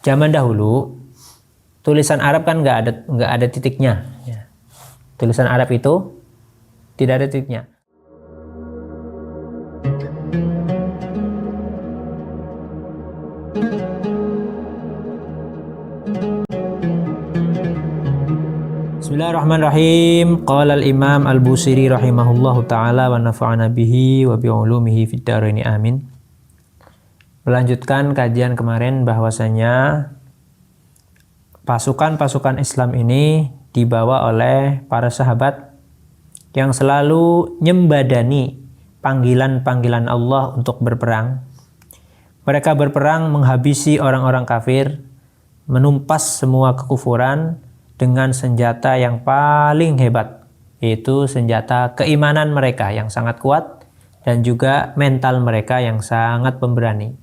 zaman dahulu tulisan Arab kan nggak ada titiknya. Ya. Tulisan Arab itu tidak ada titiknya. Bismillahirrahmanirrahim. Qala al-Imam Al-Busiri rahimahullahu taala wa nafa'ana bihi wa bi ulumihi fid dharain amin. Melanjutkan kajian kemarin bahwasanya pasukan-pasukan Islam ini dibawa oleh para sahabat yang selalu nyembadani panggilan-panggilan Allah untuk berperang. Mereka berperang menghabisi orang-orang kafir, menumpas semua kekufuran dengan senjata yang paling hebat, yaitu senjata keimanan mereka yang sangat kuat dan juga mental mereka yang sangat pemberani.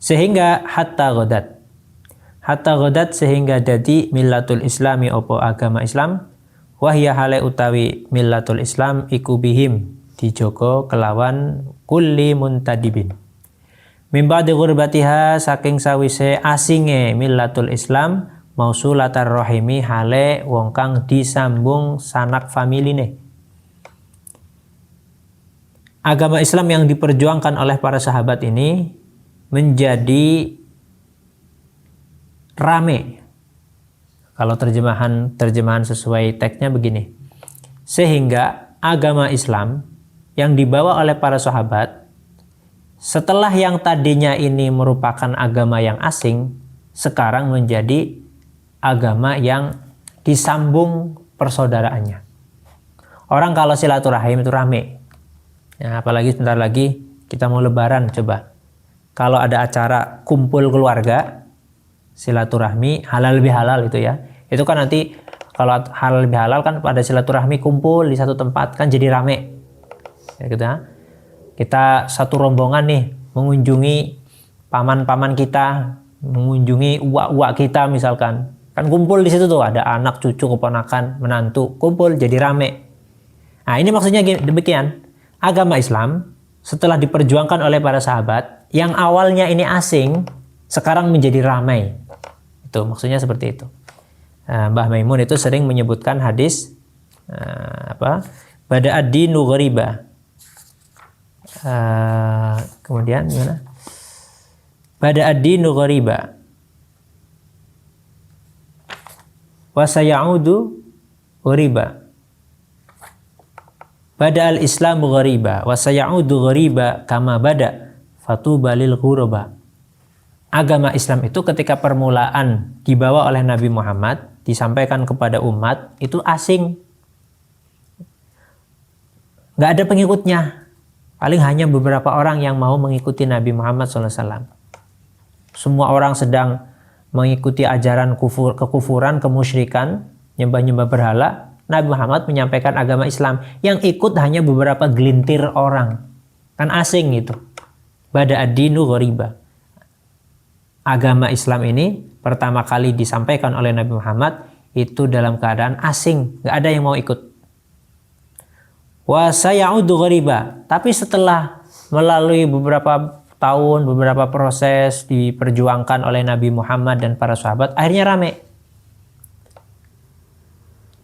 Sehingga hatta ghadat sehingga dadi millatul islami opo agama Islam, wahya hale utawi millatul Islam iku bihim dijogo kelawan kulli muntadibin. Mimba de gurbatiha saking sawise asinge millatul Islam mausulatar rahimi hale wong kang disambung sanak familine. Agama Islam yang diperjuangkan oleh para sahabat ini menjadi rame. Kalau terjemahan sesuai teksnya begini. Sehingga agama Islam yang dibawa oleh para sahabat setelah yang tadinya ini merupakan agama yang asing, sekarang menjadi agama yang disambung persaudaraannya. Orang kalau silaturahim itu rame. Ya, apalagi sebentar lagi kita mau lebaran, coba. Kalau ada acara kumpul keluarga, silaturahmi halal bihalal itu ya. Itu kan nanti kalau halal bihalal kan pada silaturahmi kumpul di satu tempat kan jadi rame. Ya, kita satu rombongan nih mengunjungi paman-paman kita, mengunjungi uak-uak kita misalkan. Kan kumpul di situ tuh, ada anak, cucu, keponakan, menantu, kumpul jadi rame. Nah, ini maksudnya demikian. Agama Islam setelah diperjuangkan oleh para sahabat, yang awalnya ini asing, sekarang menjadi ramai. Itu maksudnya seperti itu. Mbah Maimun itu sering menyebutkan hadis Bada'ad dinu ghariba. Kemudian gimana? Bada'ad dinu ghariba. Wa sayaudu ghariba. Bada al-islamu ghariba wa sayaudu ghariba kama bada fatuba lil ghuraba. Agama Islam itu ketika permulaan dibawa oleh Nabi Muhammad, disampaikan kepada umat, itu asing. Nggak ada pengikutnya. Paling hanya beberapa orang yang mau mengikuti Nabi Muhammad SAW. Semua orang sedang mengikuti ajaran kekufuran, kemusyrikan, nyembah-nyembah berhala. Nabi Muhammad menyampaikan agama Islam. Yang ikut hanya beberapa gelintir orang. Kan asing gitu. Bada'ad dinu ghariba. Agama Islam ini pertama kali disampaikan oleh Nabi Muhammad itu dalam keadaan asing. Gak ada yang mau ikut. Wa sayaudu ghariba. Tapi setelah melalui beberapa tahun, beberapa proses diperjuangkan oleh Nabi Muhammad dan para sahabat, akhirnya rame.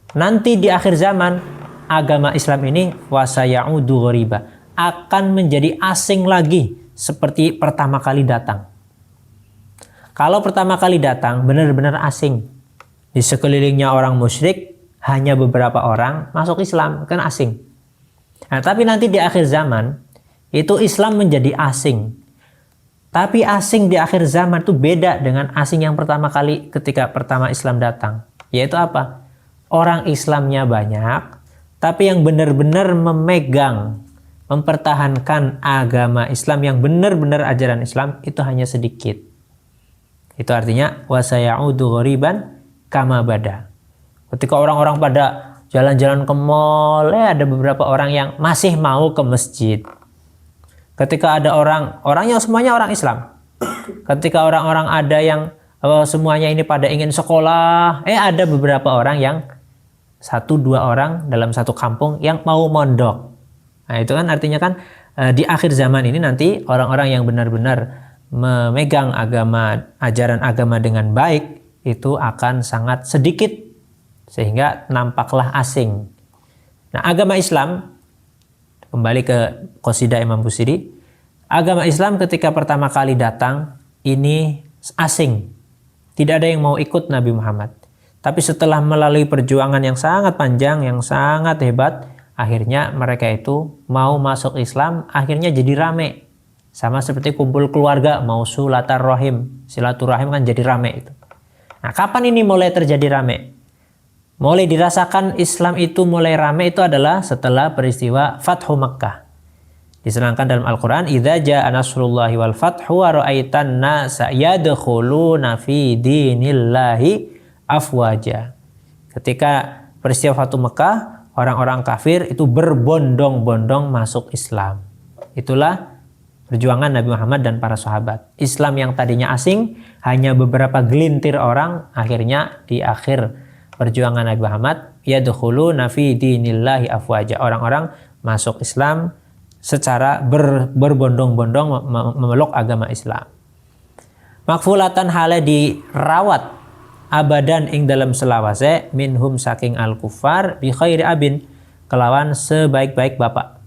Nanti di akhir zaman, agama Islam ini wasayaudu ghariba, akan menjadi asing lagi seperti pertama kali datang. Kalau pertama kali datang benar-benar asing. Di sekelilingnya orang musyrik, hanya beberapa orang masuk Islam, kan asing. Nah, tapi nanti di akhir zaman itu Islam menjadi asing. Tapi asing di akhir zaman itu beda dengan asing yang pertama kali ketika pertama Islam datang. Yaitu apa? Orang Islamnya banyak, tapi yang benar-benar memegang, mempertahankan agama Islam yang benar-benar ajaran Islam itu hanya sedikit. Itu artinya wasayaudu ghariban kama bada. Ketika orang-orang pada jalan-jalan ke mall, ada beberapa orang yang masih mau ke masjid. Ketika ada orangnya semuanya orang Islam. Ketika orang-orang ada yang semuanya ini pada ingin sekolah, ada beberapa orang yang 1-2 orang dalam satu kampung yang mau mondok. Nah, itu kan artinya kan di akhir zaman ini nanti orang-orang yang benar-benar memegang ajaran agama dengan baik itu akan sangat sedikit, sehingga nampaklah asing. Nah, agama Islam, kembali ke qasidah Imam Busiri, agama Islam ketika pertama kali datang ini asing. Tidak ada yang mau ikut Nabi Muhammad. Tapi setelah melalui perjuangan yang sangat panjang, yang sangat hebat, akhirnya mereka itu mau masuk Islam, akhirnya jadi rame. Sama seperti kumpul keluarga, mau silaturahim. Silaturahim kan jadi rame itu. Nah, kapan ini mulai terjadi rame? Mulai dirasakan Islam itu mulai rame itu adalah setelah peristiwa Fathu Makkah. Diserangkan dalam Al-Quran, "Idza jaa nasrullahi wal fathu wa ra'aitan nasa yadkhuluna fi dinillahi afwaja." Ketika peristiwa Fathu Makkah, orang-orang kafir itu berbondong-bondong masuk Islam. Itulah perjuangan Nabi Muhammad dan para sahabat. Islam yang tadinya asing, hanya beberapa gelintir orang, akhirnya di akhir perjuangan Nabi Muhammad, yadkhuluna fi dinillahi afwaja. Orang-orang masuk Islam secara berbondong-bondong memeluk agama Islam. Makfulatan hale dirawat abadan ing dalam selawase minhum saking al-kufar bi khairi abin kelawan sebaik-baik bapak.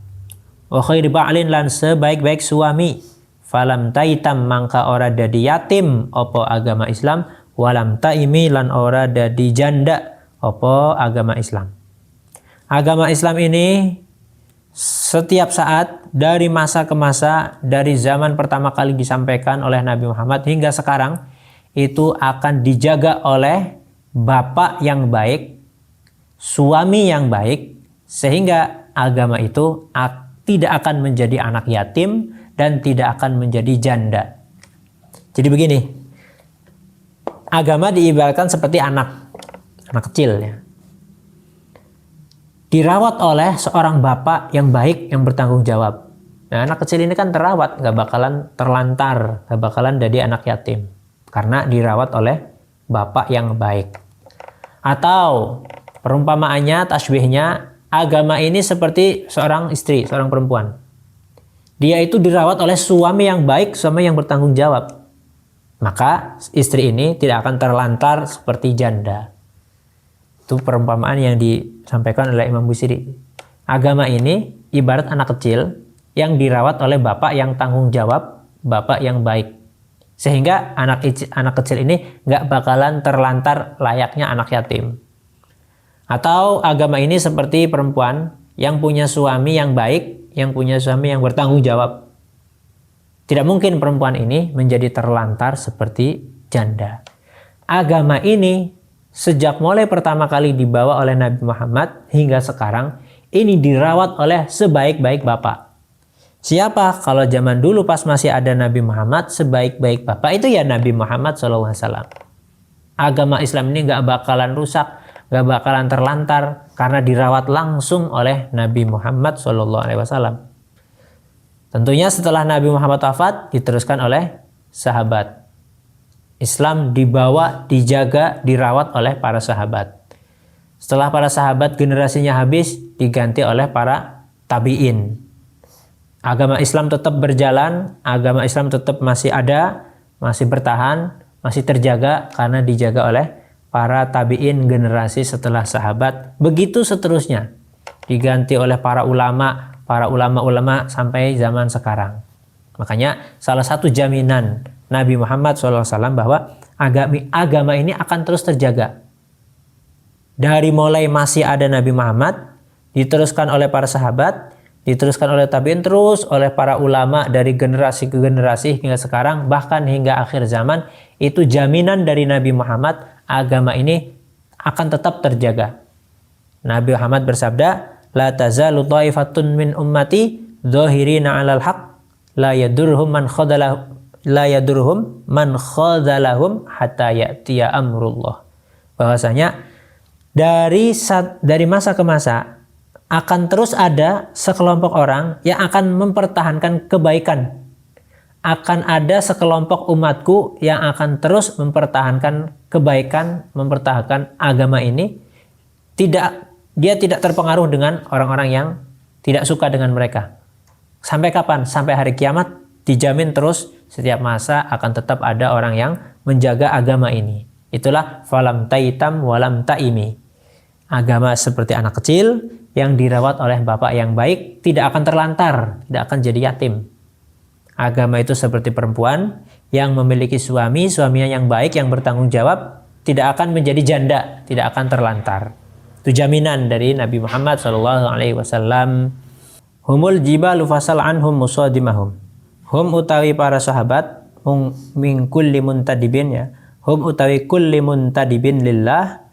Wa khairi ba'lin lan sebaik-baik suami. Falam taitam mangka ora dadi yatim opo agama Islam, walam taimi lan ora dadi janda opo agama Islam. Agama Islam ini setiap saat, dari masa ke masa, dari zaman pertama kali disampaikan oleh Nabi Muhammad hingga sekarang, itu akan dijaga oleh bapak yang baik, suami yang baik, sehingga agama itu tidak akan menjadi anak yatim dan tidak akan menjadi janda. Jadi begini, agama diibaratkan seperti anak kecil ya. Dirawat oleh seorang bapak yang baik, yang bertanggung jawab. Nah, anak kecil ini kan terawat, gak bakalan terlantar, gak bakalan jadi anak yatim. Karena dirawat oleh bapak yang baik. Atau perumpamaannya, tasbihnya, agama ini seperti seorang istri, seorang perempuan. Dia itu dirawat oleh suami yang baik, suami yang bertanggung jawab. Maka istri ini tidak akan terlantar seperti janda. Itu perumpamaan yang disampaikan oleh Imam Busiri. Agama ini ibarat anak kecil yang dirawat oleh bapak yang tanggung jawab, bapak yang baik. Sehingga anak kecil ini nggak bakalan terlantar layaknya anak yatim. Atau agama ini seperti perempuan yang punya suami yang baik, yang punya suami yang bertanggung jawab. Tidak mungkin perempuan ini menjadi terlantar seperti janda. Agama ini sejak mulai pertama kali dibawa oleh Nabi Muhammad hingga sekarang, ini dirawat oleh sebaik-baik bapak. Siapa? Kalau zaman dulu pas masih ada Nabi Muhammad, sebaik-baik bapak itu ya Nabi Muhammad SAW. Agama Islam ini gak bakalan rusak, gak bakalan terlantar, karena dirawat langsung oleh Nabi Muhammad SAW. Tentunya setelah Nabi Muhammad wafat, diteruskan oleh sahabat. Islam dibawa, dijaga, dirawat oleh para sahabat. Setelah para sahabat generasinya habis, diganti oleh para tabi'in. Agama Islam tetap berjalan, agama Islam tetap masih ada, masih bertahan, masih terjaga karena dijaga oleh para tabi'in generasi setelah sahabat. Begitu seterusnya. Diganti oleh para ulama sampai zaman sekarang. Makanya salah satu jaminan Nabi Muhammad SAW bahwa agama ini akan terus terjaga. Dari mulai masih ada Nabi Muhammad, diteruskan oleh para sahabat, diteruskan oleh tabi'in, terus oleh para ulama dari generasi ke generasi hingga sekarang, bahkan hingga akhir zaman, itu jaminan dari Nabi Muhammad, agama ini akan tetap terjaga. Nabi Muhammad bersabda, "La tazalu ta'ifatun min ummati dhahirina 'alal haqq la yadurhum man khadalahum hatta ya'tiya amrullah." Bahwasanya dari masa ke masa akan terus ada sekelompok orang yang akan mempertahankan kebaikan. Akan ada sekelompok umatku yang akan terus mempertahankan kebaikan, mempertahankan agama ini. Dia tidak terpengaruh dengan orang-orang yang tidak suka dengan mereka. Sampai kapan? Sampai hari kiamat dijamin terus setiap masa akan tetap ada orang yang menjaga agama ini. Itulah falam taitam walam taimi. Agama seperti anak kecil yang dirawat oleh bapak yang baik tidak akan terlantar, tidak akan jadi yatim. Agama itu seperti perempuan yang memiliki suami, suaminya yang baik, yang bertanggung jawab, tidak akan menjadi janda, tidak akan terlantar. Itu jaminan dari Nabi Muhammad SAW. Humul jibalu fasal anhum musadimahum. Hum utawi para sahabat, min kulli muntadibin ya. Hum utawi kulli muntadibin lillah.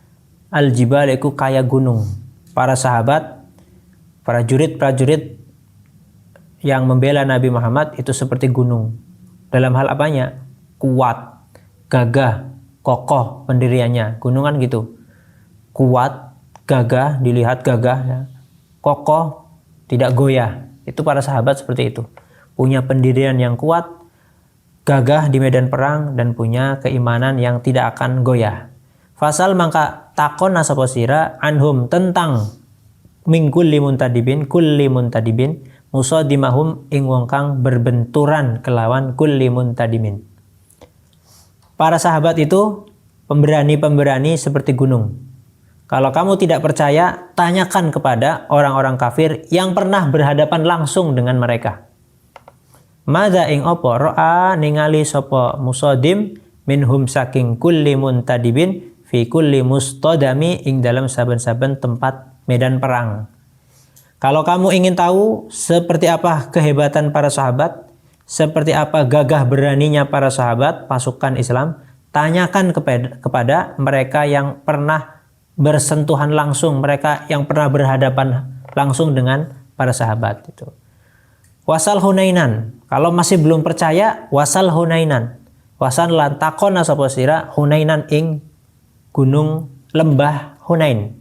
Al jibal iku kaya gunung. Para sahabat, para prajurit yang membela Nabi Muhammad itu seperti gunung. Dalam hal apanya? Kuat, gagah, kokoh pendiriannya. Gunung kan gitu. Kuat, gagah, dilihat gagah, ya. Kokoh, tidak goyah. Itu para sahabat seperti itu. Punya pendirian yang kuat, gagah di medan perang, dan punya keimanan yang tidak akan goyah. Fasal mangka takon sapa sira anhum tentang kulli muntadibin musadimahum ing wong kang berbenturan kelawan kulli muntadimin. Para sahabat itu pemberani-pemberani seperti gunung. Kalau kamu tidak percaya, tanyakan kepada orang-orang kafir yang pernah berhadapan langsung dengan mereka. Madza ing opo ro'a ningali sapa musadim minhum saking kulli muntadibin fi kulli mustadami ing dalam saben-saben tempat medan perang. Kalau kamu ingin tahu seperti apa kehebatan para sahabat, seperti apa gagah beraninya para sahabat pasukan Islam, tanyakan kepada mereka yang pernah bersentuhan langsung, mereka yang pernah berhadapan langsung dengan para sahabat itu. Wasal Hunainan. Kalau masih belum percaya, wasal Hunainan. Wasal lan takon sapa sira Hunainan ing gunung lembah Hunain.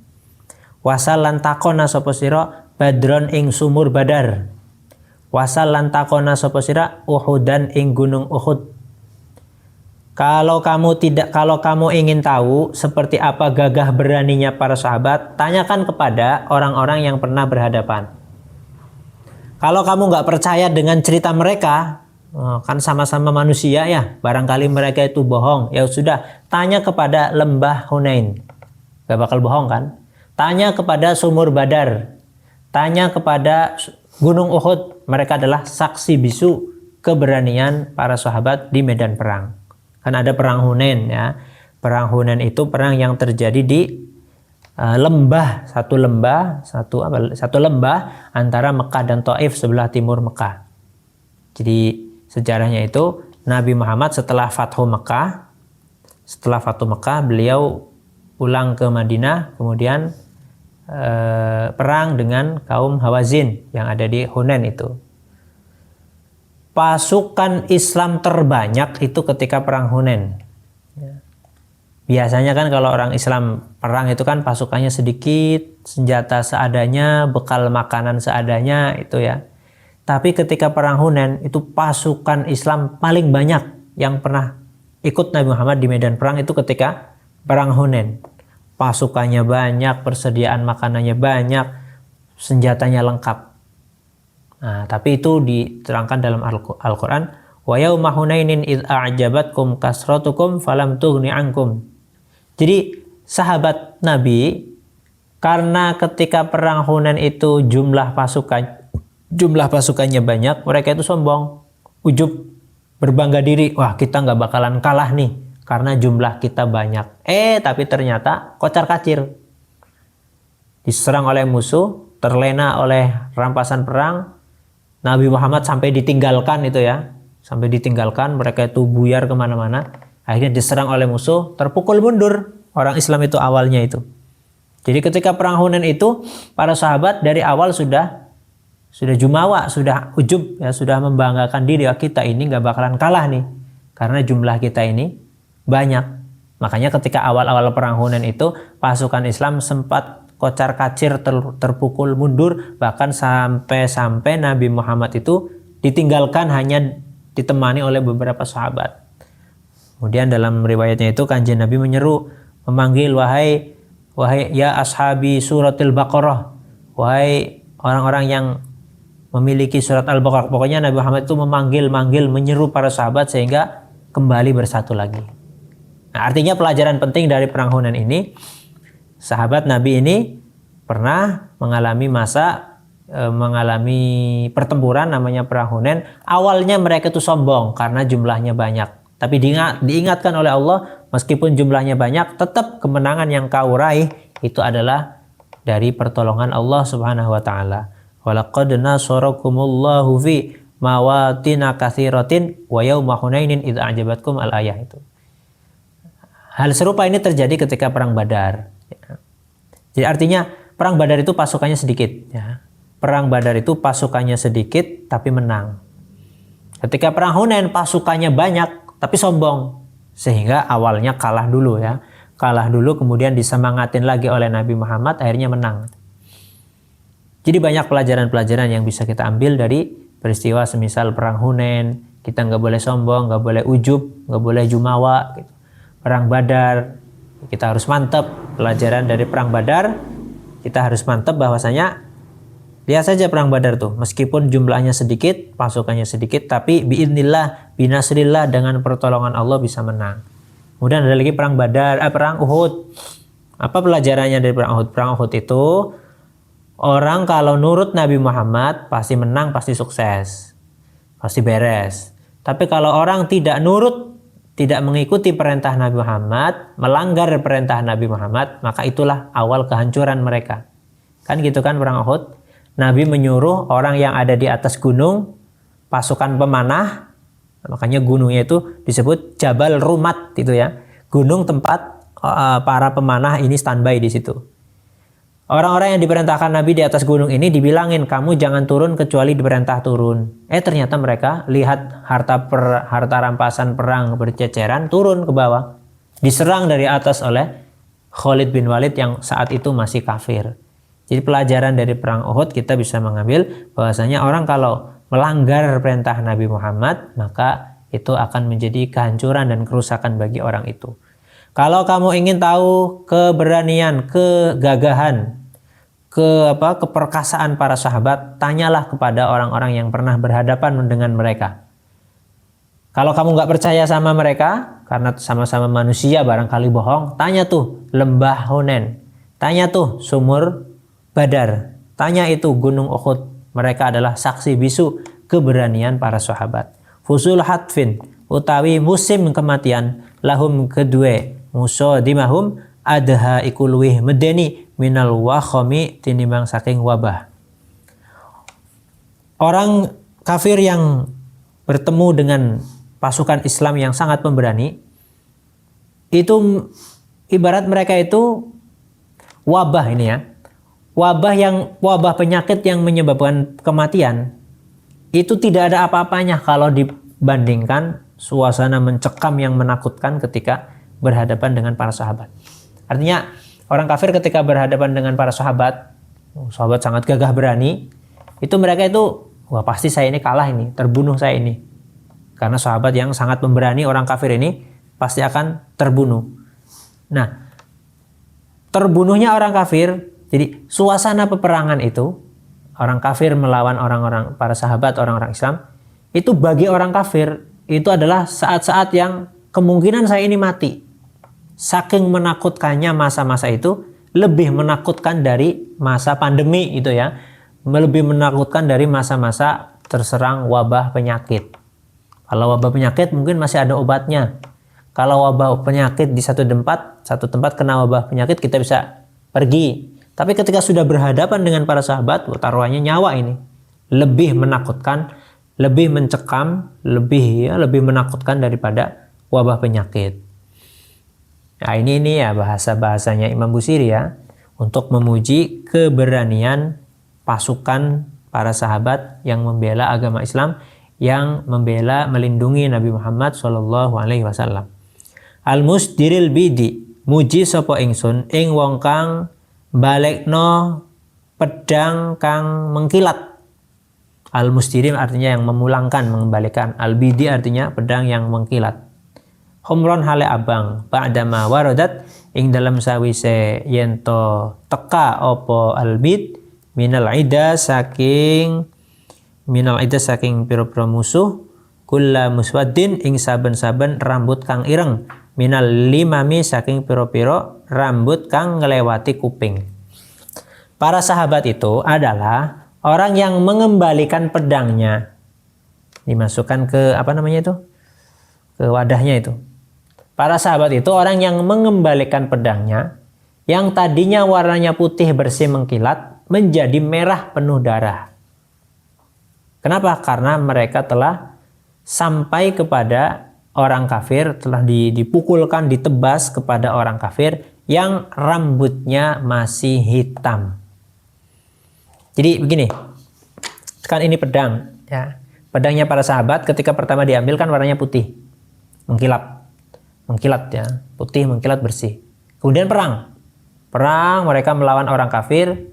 Wasal lan takona sapa sira Badron ing sumur Badar. Wasal lan takona sapa sira Uhudan ing gunung Uhud. Kalau kamu ingin tahu seperti apa gagah beraninya para sahabat, tanyakan kepada orang-orang yang pernah berhadapan. Kalau kamu nggak percaya dengan cerita mereka, kan sama-sama manusia ya, barangkali mereka itu bohong. Ya sudah, tanya kepada lembah Hunain. Gak bakal bohong kan? Tanya kepada sumur Badar. Tanya kepada gunung Uhud. Mereka adalah saksi bisu keberanian para sahabat di medan perang. Kan ada perang Hunain ya. Perang Hunain itu perang yang terjadi di satu lembah antara Mekah dan Taif sebelah timur Mekah. Jadi sejarahnya itu Nabi Muhammad setelah Fathu Mekah, beliau pulang ke Madinah, kemudian perang dengan kaum Hawazin yang ada di Hunain itu. Pasukan Islam terbanyak itu ketika perang Hunain. Biasanya kan kalau orang Islam perang itu kan pasukannya sedikit, senjata seadanya, bekal makanan seadanya itu ya. Tapi ketika perang Hunain itu pasukan Islam paling banyak yang pernah ikut Nabi Muhammad di medan perang itu ketika perang Hunain. Pasukannya banyak, persediaan makanannya banyak, senjatanya lengkap. Nah, tapi itu diterangkan dalam Al-Quran. Wa yauma Hunainin idh a'jabatkum kasratukum falam tughni ankum. Jadi sahabat Nabi karena ketika perang Hunain itu jumlah pasukannya banyak, mereka itu sombong, ujub, berbangga diri. Wah, kita nggak bakalan kalah nih karena jumlah kita banyak. Tapi ternyata kocar-kacir. Diserang oleh musuh, terlena oleh rampasan perang. Nabi Muhammad sampai ditinggalkan itu ya. Sampai ditinggalkan, mereka itu buyar kemana-mana. Akhirnya diserang oleh musuh, terpukul mundur. Orang Islam itu awalnya itu. Jadi ketika perang Hunain itu, para sahabat dari awal sudah jumawa, sudah ujub, ya, sudah membanggakan diri. Kita ini gak bakalan kalah nih. Karena jumlah kita ini banyak. Makanya ketika awal-awal perang Hunain itu, pasukan Islam sempat kocar-kacir, terpukul mundur. Bahkan sampai Nabi Muhammad itu ditinggalkan hanya ditemani oleh beberapa sahabat. Kemudian dalam riwayatnya itu Kanjeng Nabi memanggil wahai ya ashabi suratil Baqarah, wahai orang-orang yang memiliki surat Al-Baqarah. Pokoknya Nabi Muhammad itu memanggil, menyeru para sahabat sehingga kembali bersatu lagi. Nah, artinya pelajaran penting dari perang Hunain ini, sahabat Nabi ini pernah mengalami mengalami pertempuran namanya perang Hunain. Awalnya mereka itu sombong karena jumlahnya banyak. Tapi diingatkan oleh Allah, meskipun jumlahnya banyak, tetap kemenangan yang kau raih itu adalah dari pertolongan Allah Subhanahu wa taala. Walaqad nasarakumullahu fi mawatina katsiratin wa yauma Hunainin idza a'jabatkum al-ayah itu. Hal serupa ini terjadi ketika perang Badar. Jadi artinya perang Badar itu pasukannya sedikit. Ya. Perang Badar itu pasukannya sedikit tapi menang. Ketika perang Hunain pasukannya banyak tapi sombong. Sehingga awalnya kalah dulu ya. Kalah dulu kemudian disemangatin lagi oleh Nabi Muhammad akhirnya menang. Jadi banyak pelajaran-pelajaran yang bisa kita ambil dari peristiwa semisal perang Hunain. Kita nggak boleh sombong, nggak boleh ujub, nggak boleh jumawa. Gitu. Perang Badar, kita harus mantap. Pelajaran dari perang Badar, kita harus mantap bahwasanya lihat saja perang Badar tuh. Meskipun jumlahnya sedikit, pasukannya sedikit, tapi biidznillah, binasrillah dengan pertolongan Allah bisa menang. Kemudian ada lagi perang perang Uhud. Apa pelajarannya dari perang Uhud? Perang Uhud itu orang kalau nurut Nabi Muhammad pasti menang, pasti sukses, pasti beres. Tapi kalau orang tidak nurut, tidak mengikuti perintah Nabi Muhammad, melanggar perintah Nabi Muhammad, maka itulah awal kehancuran mereka. Kan gitu kan perang Uhud? Nabi menyuruh orang yang ada di atas gunung, pasukan pemanah, makanya gunungnya itu disebut Jabal Rumat itu ya. Gunung tempat para pemanah ini standby di situ. Orang-orang yang diperintahkan Nabi di atas gunung ini dibilangin, kamu jangan turun kecuali diperintah turun. Ternyata mereka lihat harta rampasan perang berceceran, turun ke bawah. Diserang dari atas oleh Khalid bin Walid yang saat itu masih kafir. Jadi pelajaran dari perang Uhud kita bisa mengambil bahwasanya orang kalau melanggar perintah Nabi Muhammad, maka itu akan menjadi kehancuran dan kerusakan bagi orang itu. Kalau kamu ingin tahu keberanian, kegagahan, keperkasaan para sahabat, tanyalah kepada orang-orang yang pernah berhadapan dengan mereka. Kalau kamu nggak percaya sama mereka, karena sama-sama manusia barangkali bohong, tanya tuh lembah Hunain, tanya tuh sumur Badar, tanya itu gunung Uhud. Mereka adalah saksi bisu keberanian para sahabat. Fusul hatfin utawi musim kematian lahum kedue muso dimahum adha ikuluwih medeni minal wakhami tinimbang saking wabah. Orang kafir yang bertemu dengan pasukan Islam yang sangat pemberani itu ibarat mereka itu wabah ini ya. Wabah penyakit yang menyebabkan kematian itu tidak ada apa-apanya kalau dibandingkan suasana mencekam yang menakutkan ketika berhadapan dengan para sahabat. Artinya orang kafir ketika berhadapan dengan para sahabat sangat gagah berani, itu mereka itu wah pasti saya ini kalah ini, terbunuh saya ini. Karena sahabat yang sangat pemberani orang kafir ini pasti akan terbunuh. Nah, terbunuhnya orang kafir. Jadi suasana peperangan itu orang kafir melawan orang-orang para sahabat orang-orang Islam itu bagi orang kafir itu adalah saat-saat yang kemungkinan saya ini mati. Saking menakutkannya masa-masa itu lebih menakutkan dari masa pandemi itu ya, lebih menakutkan dari masa-masa terserang wabah penyakit. Kalau wabah penyakit mungkin masih ada obatnya. Kalau wabah penyakit di satu tempat kena wabah penyakit kita bisa pergi. Tapi ketika sudah berhadapan dengan para sahabat, taruhannya nyawa ini lebih menakutkan, lebih mencekam, lebih menakutkan daripada wabah penyakit. Nah ini ya bahasanya Imam Busiri ya untuk memuji keberanian pasukan para sahabat yang membela agama Islam, yang membela melindungi Nabi Muhammad SAW. Al-musdiril bidi muji sapa ingsun ing wong kang balekno pedang kang mengkilat. Al-musdirim artinya yang memulangkan, mengembalikan. Al-bidi artinya pedang yang mengkilat. Humron hale abang ba'dama waradat ing dalam sawise yento teka opo albid minal ida saking minal ida saking pira-pira musuh, kulla muswaddin ing saben-saben rambut kang ireng, minal limami saking pira-pira rambut kang ngelewati kuping. Para sahabat itu adalah orang yang mengembalikan pedangnya, dimasukkan ke ke wadahnya itu. Para sahabat itu orang yang mengembalikan pedangnya yang tadinya warnanya putih bersih mengkilat menjadi merah penuh darah. Kenapa? Karena mereka telah sampai kepada orang kafir, telah dipukulkan, ditebas kepada orang kafir yang rambutnya masih hitam. Jadi begini, kan ini pedang, ya. Pedangnya para sahabat ketika pertama diambil kan warnanya putih, mengkilat ya, putih mengkilat bersih. Kemudian perang mereka melawan orang kafir.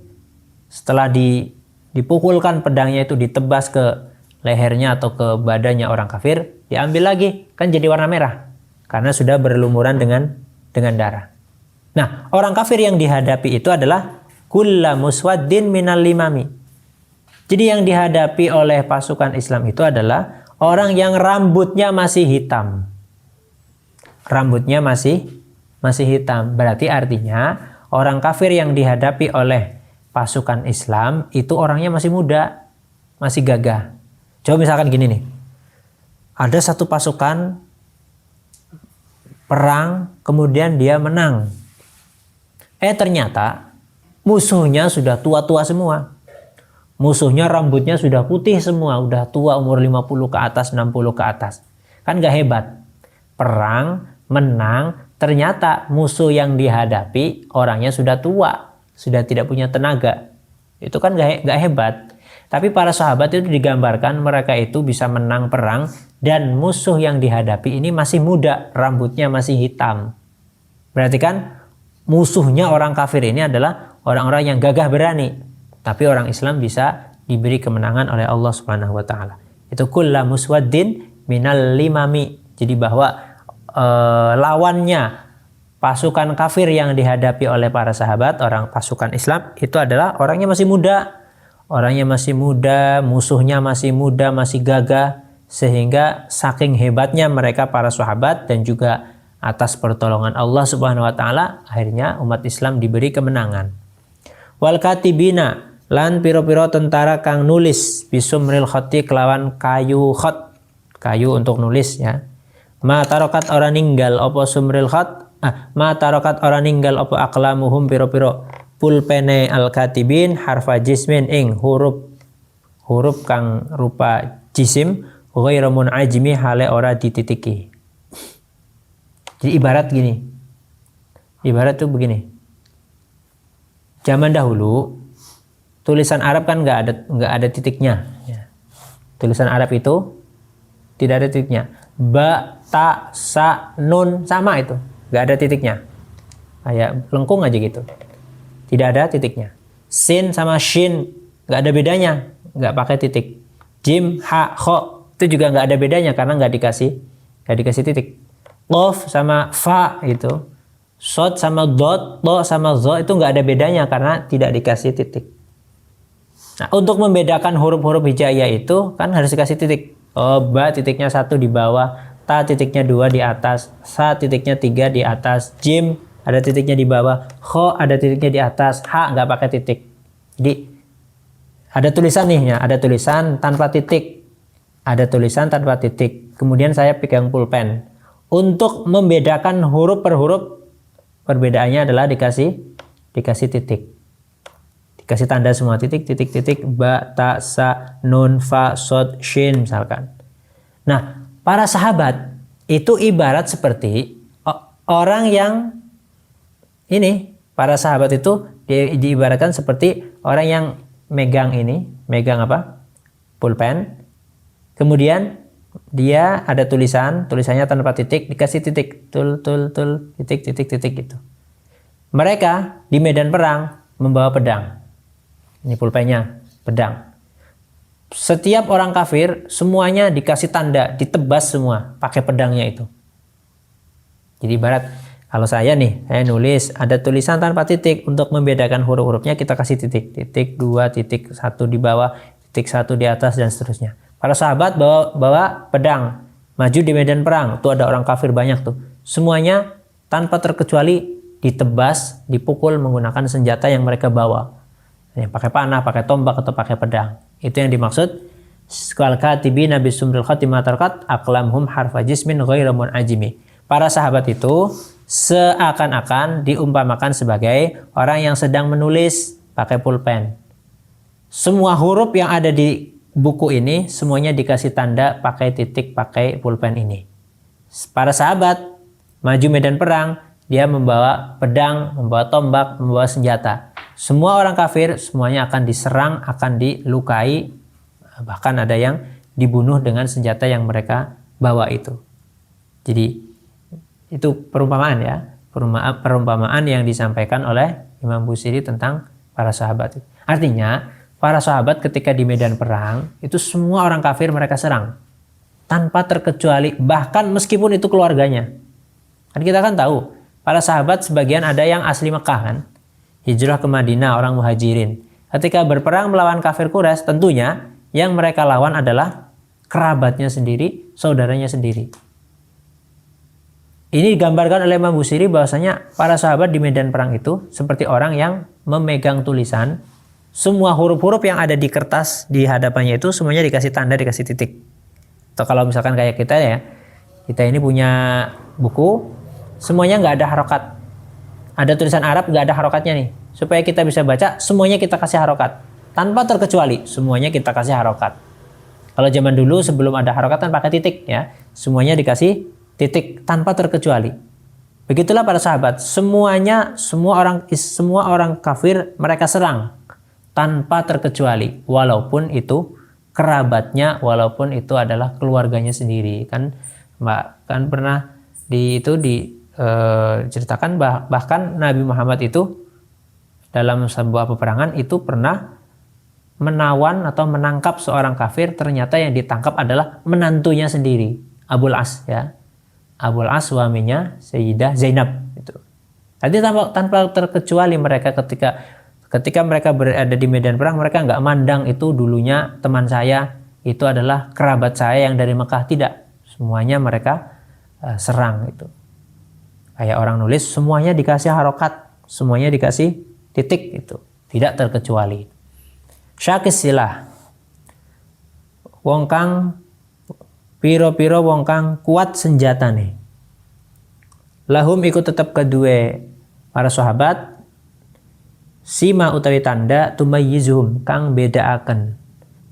Setelah dipukulkan pedangnya itu, ditebas ke lehernya atau ke badannya orang kafir, diambil lagi, kan jadi warna merah karena sudah berlumuran dengan darah. Nah, orang kafir yang dihadapi itu adalah kulla muswaddin minal limami. Jadi yang dihadapi oleh pasukan Islam itu adalah orang yang rambutnya masih hitam. Rambutnya masih hitam. Berarti artinya orang kafir yang dihadapi oleh pasukan Islam itu orangnya masih muda, masih gagah. Coba misalkan gini nih. Ada satu pasukan perang, kemudian dia menang. Ternyata musuhnya sudah tua-tua semua. Musuhnya rambutnya sudah putih semua, udah tua, umur 50 ke atas, 60 ke atas. Kan gak hebat. Perang, menang, ternyata musuh yang dihadapi orangnya sudah tua, sudah tidak punya tenaga. Itu kan gak hebat. Tapi para sahabat itu digambarkan mereka itu bisa menang perang dan musuh yang dihadapi ini masih muda, rambutnya masih hitam. Berarti kan musuhnya orang kafir ini adalah orang-orang yang gagah berani. Tapi orang Islam bisa diberi kemenangan oleh Allah Subhanahu wa taala. Itu kulla muswaddin minal limami. Jadi bahwa lawannya pasukan kafir yang dihadapi oleh para sahabat, orang pasukan Islam itu adalah orangnya masih muda. Orangnya masih muda, musuhnya masih muda, masih gagah, sehingga saking hebatnya mereka para sahabat dan juga atas pertolongan Allah Subhanahu wa taala akhirnya umat Islam diberi kemenangan. Wal katibina lan piro-piro tentara kang nulis bisumril khati kelawan kayu khat, kayu untuk nulis ya. Ma tarokat orang ninggal opo sumril khat, ma tarokat orang ninggal opo aklamuhum piro-piro pulpene al katibin harfa jismin ing huruf kang rupa jisim ghairu munajmi hale ora dititiki. Jadi ibarat gini. Ibarat tuh begini. Zaman dahulu tulisan Arab kan nggak ada titiknya. Ya. Tulisan Arab itu tidak ada titiknya. Ba, ta, sa, nun sama itu, nggak ada titiknya. Kayak lengkung aja gitu. Tidak ada titiknya. Sin sama shin nggak ada bedanya, nggak pakai titik. Jim, ha, kho itu juga nggak ada bedanya karena nggak dikasih titik. Qaf sama fa gitu. Shod sama dot, to sama zo itu nggak ada bedanya karena tidak dikasih titik. Nah, untuk membedakan huruf-huruf hijaiyah itu kan harus dikasih titik. Ba titiknya 1 di bawah, ta titiknya 2 di atas, sa titiknya 3 di atas, jim ada titiknya di bawah, kho ada titiknya di atas, ha nggak pakai titik. Jadi ada tulisan nih ya, ada tulisan tanpa titik, ada tulisan tanpa titik. Kemudian saya pegang pulpen. Untuk membedakan huruf per huruf, perbedaannya adalah dikasih titik. Dikasih tanda semua titik, ba, ta, sa, nun, fa, sod, shin misalkan. Nah, para sahabat itu ibarat seperti orang yang ini, para sahabat itu diibaratkan seperti orang yang megang apa? Pulpen. Kemudian dia ada tulisannya tanpa titik, dikasih titik, tul, titik gitu. Mereka di medan perang membawa pedang. Ini pulpennya, pedang. Setiap orang kafir semuanya dikasih tanda, ditebas semua pakai pedangnya itu. Jadi ibarat kalau saya nulis ada tulisan tanpa titik, untuk membedakan huruf-hurufnya kita kasih titik 2, titik 1 di bawah, titik 1 di atas dan seterusnya. Para sahabat bawa pedang, maju di medan perang. Tuh ada orang kafir banyak tuh. Semuanya tanpa terkecuali ditebas, dipukul menggunakan senjata yang mereka bawa. Yang pakai panah, pakai tombak atau pakai pedang. Itu yang dimaksud Qal katibina bisumril khatimah tarkat aqlamhum harfa jismin ghairu munajimi. Para sahabat itu seakan-akan diumpamakan sebagai orang yang sedang menulis pakai pulpen. Semua huruf yang ada di buku ini semuanya dikasih tanda pakai titik, pakai pulpen ini. Para sahabat maju medan perang, dia membawa pedang, membawa tombak, membawa senjata. Semua orang kafir semuanya akan diserang, akan dilukai, bahkan ada yang dibunuh dengan senjata yang mereka bawa itu. Jadi itu perumpamaan ya, perumpamaan yang disampaikan oleh Imam Busiri tentang para sahabat. Artinya para sahabat ketika di medan perang itu semua orang kafir mereka serang tanpa terkecuali, bahkan meskipun itu keluarganya. Kan kita kan tahu para sahabat sebagian ada yang asli Mekah kan, hijrah ke Madinah, orang muhajirin. Ketika berperang melawan kafir Quraisy, tentunya yang mereka lawan adalah kerabatnya sendiri, saudaranya sendiri. Ini digambarkan oleh Imam Busiri bahwasanya para sahabat di medan perang itu seperti orang yang memegang tulisan. Semua huruf-huruf yang ada di kertas di hadapannya itu semuanya dikasih tanda, dikasih titik. Atau kalau misalkan kayak kita ya, kita ini punya buku, semuanya nggak ada harokat. Ada tulisan Arab nggak ada harokatnya nih. Supaya kita bisa baca, semuanya kita kasih harokat. Tanpa terkecuali, semuanya kita kasih harokat. Kalau zaman dulu sebelum ada harokat kan pakai titik ya. Semuanya dikasih titik tanpa terkecuali. Begitulah para sahabat. Semua orang kafir mereka serang tanpa terkecuali. Walaupun itu kerabatnya, walaupun itu adalah keluarganya sendiri. Kan pernah diceritakan bahkan Nabi Muhammad itu dalam sebuah peperangan itu pernah menawan atau menangkap seorang kafir, ternyata yang ditangkap adalah menantunya sendiri, Abul As ya. Abul As suaminya Sayyidah Zainab itu. Jadi tanpa terkecuali mereka ketika mereka berada di medan perang, mereka nggak mandang itu dulunya teman saya, itu adalah kerabat saya yang dari Mekah, tidak. Semuanya mereka serang itu. Kayak orang nulis semuanya dikasih harokat, semuanya dikasih titik itu, tidak terkecuali. Syakis silah wong kang piro-piro wong kang kuat senjata nih. Lahum ikut tetap kedua para sahabat sima utawi tanda tumayyizuhum kang bedaaken.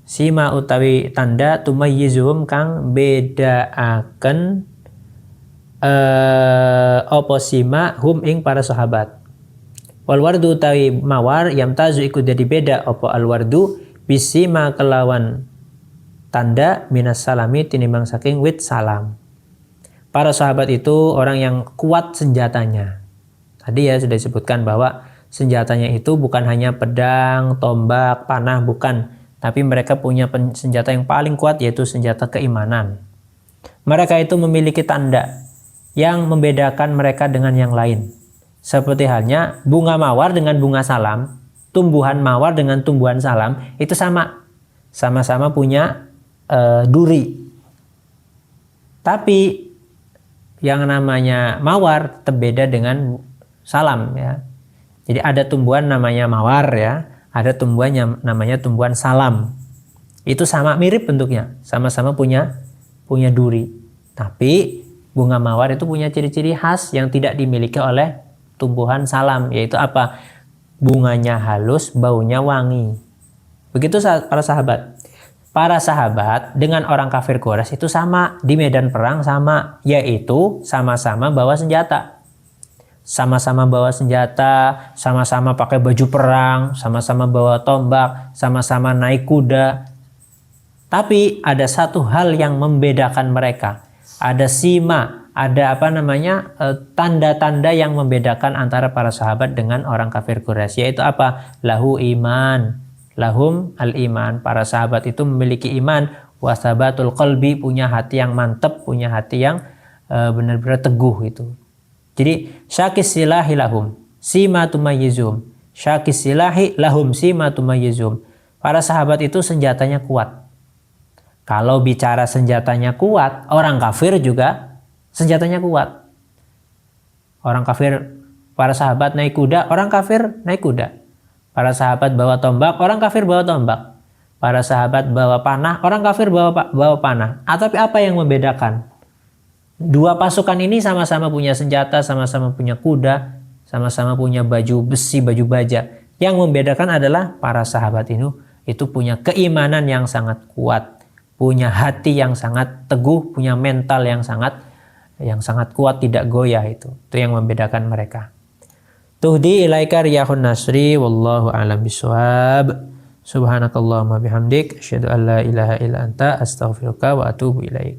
Sima utawi tanda tumayyizuhum kang bedaaken opo sima hum ing para sahabat. Wal wardu utawi mawar yamtazu iku dadi beda apa al wardu bisima kelawan tanda minas salami tinimbang saking wit salam. Para sahabat itu orang yang kuat senjatanya. Tadi ya sudah disebutkan bahwa senjatanya itu bukan hanya pedang, tombak, panah, bukan, tapi mereka punya senjata yang paling kuat yaitu senjata keimanan. Mereka itu memiliki tanda yang membedakan mereka dengan yang lain. Seperti halnya bunga mawar dengan bunga salam, tumbuhan mawar dengan tumbuhan salam itu sama-sama punya duri. Tapi yang namanya mawar tetap beda dengan salam ya. Jadi ada tumbuhan namanya mawar ya, ada tumbuhan yang namanya tumbuhan salam. Itu sama mirip bentuknya, sama-sama punya duri. Tapi bunga mawar itu punya ciri-ciri khas yang tidak dimiliki oleh tumbuhan salam, yaitu apa? Bunganya halus, baunya wangi. Begitu para sahabat. Para sahabat dengan orang kafir Quraisy itu sama di medan perang, sama, yaitu sama-sama bawa senjata. Sama-sama bawa senjata, sama-sama pakai baju perang, sama-sama bawa tombak, sama-sama naik kuda. Tapi ada satu hal yang membedakan mereka. Ada sima, ada tanda-tanda yang membedakan antara para sahabat dengan orang kafir Quraisy, yaitu apa? Lahu iman, lahum al-iman. Para sahabat itu memiliki iman, wasabatul qalbi, punya hati yang mantap, punya hati yang benar-benar teguh itu. Jadi syakis silahi lahum sima tumayyizum, syakis silahi lahum sima tumayyizum. para sahabat itu senjatanya kuat. Kalau bicara senjatanya kuat, orang kafir juga senjatanya kuat. Orang kafir, para sahabat naik kuda, orang kafir naik kuda. Para sahabat bawa tombak, orang kafir bawa tombak. Para sahabat bawa panah, orang kafir bawa panah. Tapi apa yang membedakan? Dua pasukan ini sama-sama punya senjata, sama-sama punya kuda, sama-sama punya baju besi, baju baja. Yang membedakan adalah para sahabat itu punya keimanan yang sangat kuat, punya hati yang sangat teguh, punya mental yang sangat kuat, tidak goyah itu. Itu yang membedakan mereka. Tuhdi ilaika riyahun nasri wallahu a'lam bishawab. Subhanakallahumma bihamdik asyhadu an la ilaha illa anta astaghfiruka wa atubu ilaik.